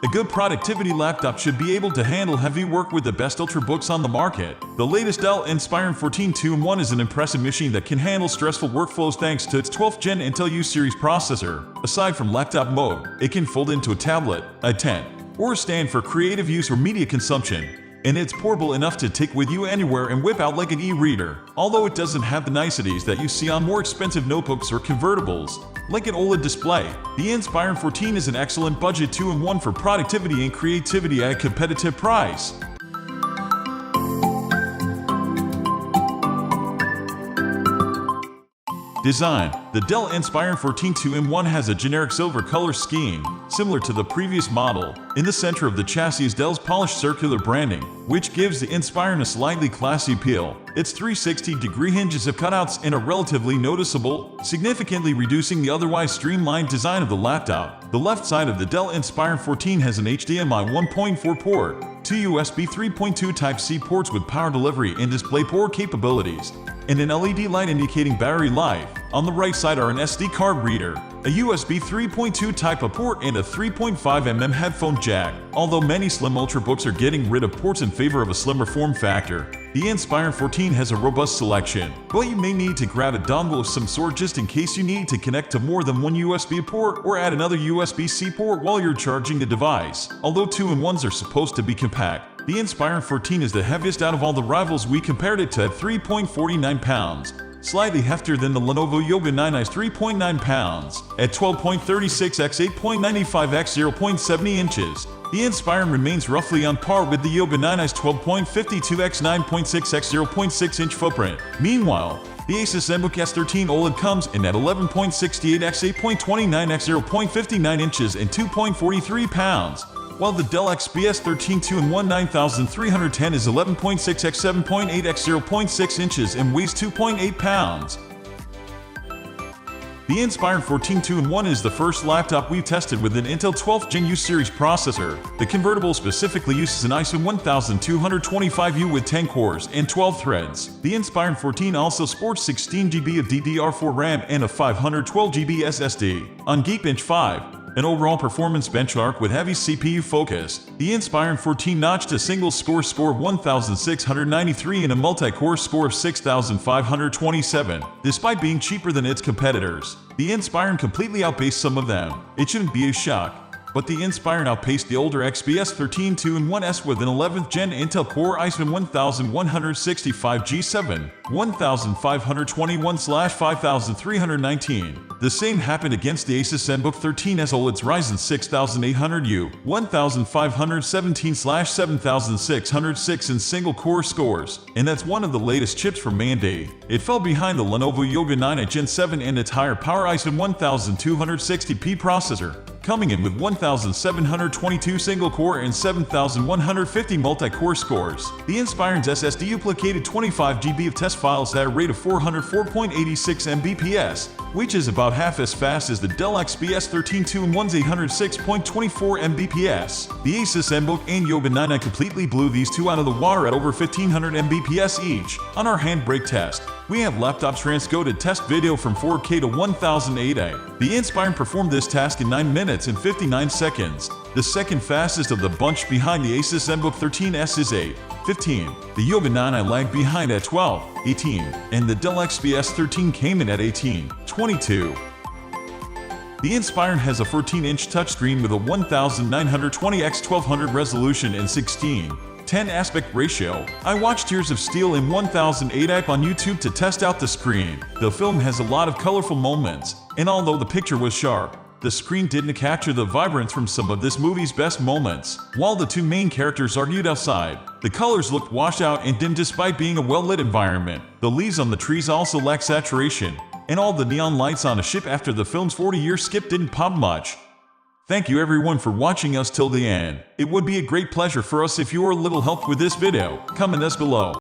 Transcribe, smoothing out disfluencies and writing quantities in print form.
A good productivity laptop should be able to handle heavy work with the best ultrabooks on the market. The latest Dell Inspiron 14 2-in-1 is an impressive machine that can handle stressful workflows thanks to its 12th Gen Intel U series processor. Aside from laptop mode, it can fold into a tablet, a tent, or a stand for creative use or media consumption. And it's portable enough to take with you anywhere and whip out like an e-reader. Although it doesn't have the niceties that you see on more expensive notebooks or convertibles, like an OLED display, the Inspiron 14 is an excellent budget 2-in-1 for productivity and creativity at a competitive price. Design. The Dell Inspiron 14 2-in-1 has a generic silver color scheme, similar to the previous model. In the center of the chassis is Dell's polished circular branding, which gives the Inspiron a slightly classy feel. Its 360-degree hinges have cutouts and are relatively noticeable, significantly reducing the otherwise streamlined design of the laptop. The left side of the Dell Inspiron 14 has an HDMI 1.4 port, two USB 3.2 Type-C ports with power delivery and DisplayPort capabilities, and an LED light indicating battery life. On the right side are an SD card reader, a USB 3.2 Type-A port, and a 3.5mm headphone jack. Although many slim ultrabooks are getting rid of ports in favor of a slimmer form factor, the Inspiron 14 has a robust selection, but you may need to grab a dongle of some sort just in case you need to connect to more than one USB port or add another USB-C port while you're charging the device. Although 2-in-1s are supposed to be compact, the Inspiron 14 is the heaviest out of all the rivals. We compared it to at 3.49 pounds, slightly heftier than the Lenovo Yoga 9i's 3.9 pounds, at 12.36 x 8.95 x 0.70 inches. The Inspiron remains roughly on par with the Yoga 9i's 12.52 x 9.6 x 0.6 inch footprint. Meanwhile, the Asus ZenBook S13 OLED comes in at 11.68 x 8.29 x 0.59 inches and 2.43 pounds, while the Dell XPS 13 2-in-1 9310 is 11.6 x 7.8 x 0.6 inches and weighs 2.8 pounds. The Inspiron 14 2-in-1 is the first laptop we've tested with an Intel 12th Gen U series processor. The convertible specifically uses an i7 1225U with 10 cores and 12 threads. The Inspiron 14 also sports 16GB of DDR4 RAM and a 512GB SSD. On Geekbench 5, an overall performance benchmark with heavy CPU focus, the Inspiron 14 notched a single score of 1,693 and a multi-core score of 6,527. Despite being cheaper than its competitors, the Inspiron completely outpaced some of them. It shouldn't be a shock, but the Inspiron outpaced the older XPS 13 2-in-1S with an 11th Gen Intel Core i7 1165G7, 1521/5319. The same happened against the Asus ZenBook 13's OLED's Ryzen 6800U, 1517/7606 in single-core scores, and that's one of the latest chips from AMD. It fell behind the Lenovo Yoga 9i Gen 7 and its higher power i7 1260p processor, coming in with 1,722 single-core and 7,150 multi-core scores. The Inspiron's SSD duplicated 25GB of test files at a rate of 404.86 Mbps, which is about half as fast as the Dell XPS 13 2-in-1's 806.24 Mbps. The Asus ZenBook and Yoga 9i completely blew these two out of the water at over 1,500 Mbps each. On our handbrake test, we have laptop transcoded test video from 4K to 1080. The Inspiron performed this task in 9 minutes and 59 seconds. The second fastest of the bunch behind the Asus ZenBook 13S is 8:15. The Yoga 9i lagged behind at 12:18, and the Dell XPS 13 came in at 18:22. The Inspiron has a 14-inch touchscreen with a 1920x1200 resolution and 16:10 aspect ratio. I watched Tears of Steel in 1080p on YouTube to test out the screen. The film has a lot of colorful moments, and although the picture was sharp, the screen didn't capture the vibrance from some of this movie's best moments. While the two main characters argued outside, the colors looked washed out and dim despite being a well-lit environment. The leaves on the trees also lack saturation, and all the neon lights on a ship after the film's 40-year skip didn't pop much. Thank you everyone for watching us till the end. It would be a great pleasure for us if you were a little help with this video. Comment us below.